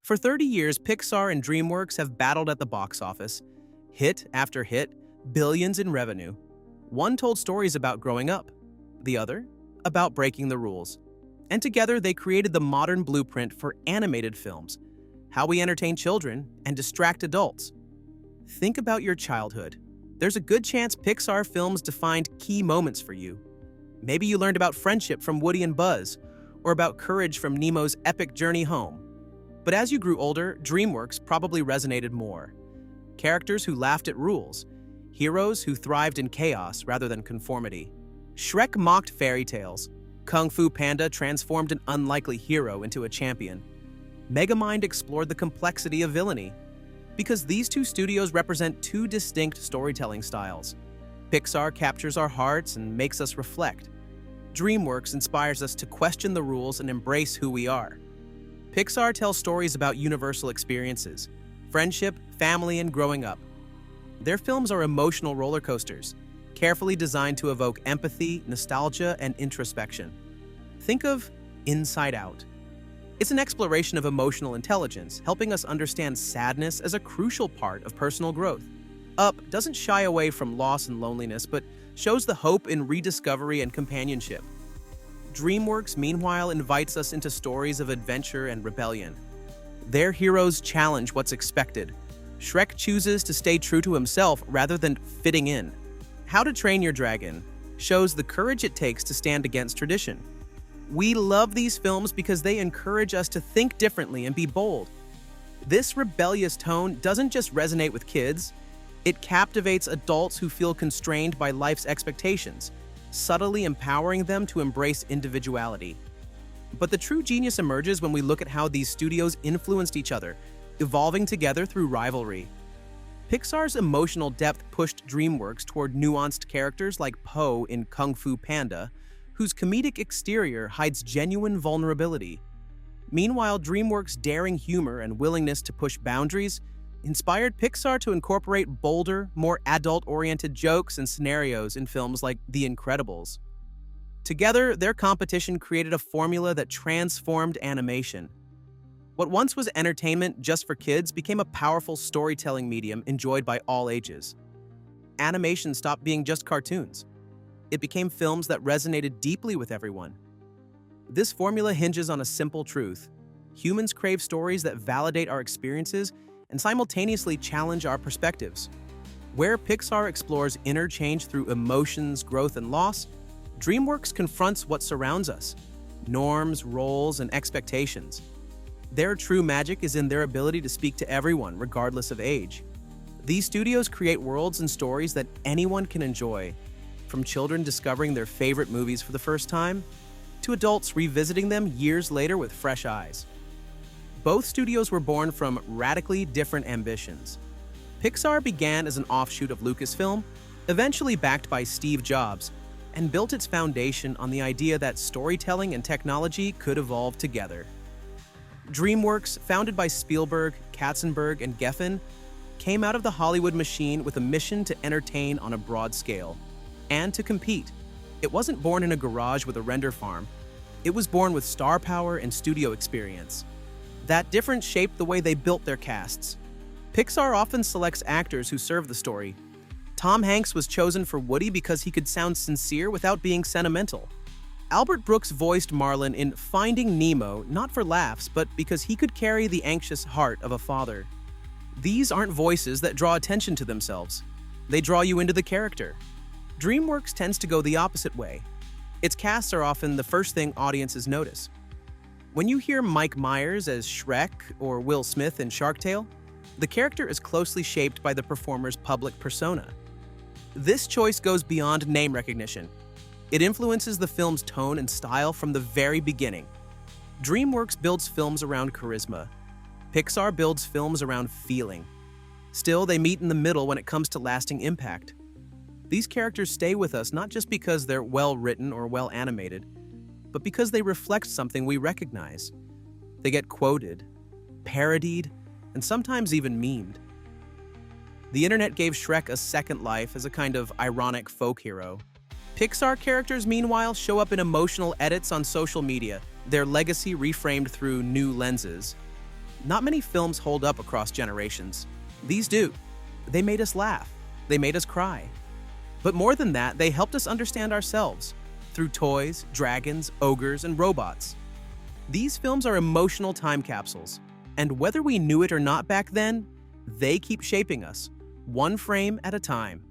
For 30 years, Pixar and DreamWorks have battled at the box office, hit after hit, billions in revenue. One told stories about growing up, the other about breaking the rules. And together they created the modern blueprint for animated films, how we entertain children and distract adults. Think about your childhood. There's a good chance Pixar films defined key moments for you. Maybe you learned about friendship from Woody and Buzz, or about courage from Nemo's epic journey home. But as you grew older, DreamWorks probably resonated more. Characters who laughed at rules, heroes who thrived in chaos rather than conformity. Shrek mocked fairy tales. Kung Fu Panda transformed an unlikely hero into a champion. Megamind explored the complexity of villainy. Because these two studios represent two distinct storytelling styles. Pixar captures our hearts and makes us reflect. DreamWorks inspires us to question the rules and embrace who we are. Pixar tells stories about universal experiences, friendship, family, and growing up. Their films are emotional roller coasters, carefully designed to evoke empathy, nostalgia, and introspection. Think of Inside Out. It's an exploration of emotional intelligence, helping us understand sadness as a crucial part of personal growth. Up doesn't shy away from loss and loneliness, but shows the hope in rediscovery and companionship. DreamWorks, meanwhile, invites us into stories of adventure and rebellion. Their heroes challenge what's expected. Shrek chooses to stay true to himself rather than fitting in. How to Train Your Dragon shows the courage it takes to stand against tradition. We love these films because they encourage us to think differently and be bold. This rebellious tone doesn't just resonate with kids, it captivates adults who feel constrained by life's expectations, subtly empowering them to embrace individuality. But the true genius emerges when we look at how these studios influenced each other, evolving together through rivalry. Pixar's emotional depth pushed DreamWorks toward nuanced characters like Po in Kung Fu Panda, whose comedic exterior hides genuine vulnerability. Meanwhile, DreamWorks' daring humor and willingness to push boundaries inspired Pixar to incorporate bolder, more adult-oriented jokes and scenarios in films like The Incredibles. Together, their competition created a formula that transformed animation. What once was entertainment just for kids became a powerful storytelling medium enjoyed by all ages. Animation stopped being just cartoons. It became films that resonated deeply with everyone. This formula hinges on a simple truth. Humans crave stories that validate our experiences and simultaneously challenge our perspectives. Where Pixar explores inner change through emotions, growth, and loss, DreamWorks confronts what surrounds us: norms, roles, and expectations. Their true magic is in their ability to speak to everyone, regardless of age. These studios create worlds and stories that anyone can enjoy, from children discovering their favorite movies for the first time, to adults revisiting them years later with fresh eyes. Both studios were born from radically different ambitions. Pixar began as an offshoot of Lucasfilm, eventually backed by Steve Jobs, and built its foundation on the idea that storytelling and technology could evolve together. DreamWorks, founded by Spielberg, Katzenberg, and Geffen, came out of the Hollywood machine with a mission to entertain on a broad scale and to compete. It wasn't born in a garage with a render farm. It was born with star power and studio experience. That difference shaped the way they built their casts. Pixar often selects actors who serve the story. Tom Hanks was chosen for Woody because he could sound sincere without being sentimental. Albert Brooks voiced Marlin in Finding Nemo not for laughs, but because he could carry the anxious heart of a father. These aren't voices that draw attention to themselves. They draw you into the character. DreamWorks tends to go the opposite way. Its casts are often the first thing audiences notice. When you hear Mike Myers as Shrek or Will Smith in Shark Tale, the character is closely shaped by the performer's public persona. This choice goes beyond name recognition. It influences the film's tone and style from the very beginning. DreamWorks builds films around charisma. Pixar builds films around feeling. Still, they meet in the middle when it comes to lasting impact. These characters stay with us not just because they're well-written or well-animated, but because they reflect something we recognize. They get quoted, parodied, and sometimes even memed. The internet gave Shrek a second life as a kind of ironic folk hero. Pixar characters, meanwhile, show up in emotional edits on social media, their legacy reframed through new lenses. Not many films hold up across generations. These do. They made us laugh. They made us cry. But more than that, they helped us understand ourselves through toys, dragons, ogres, and robots. These films are emotional time capsules, and whether we knew it or not back then, they keep shaping us, one frame at a time.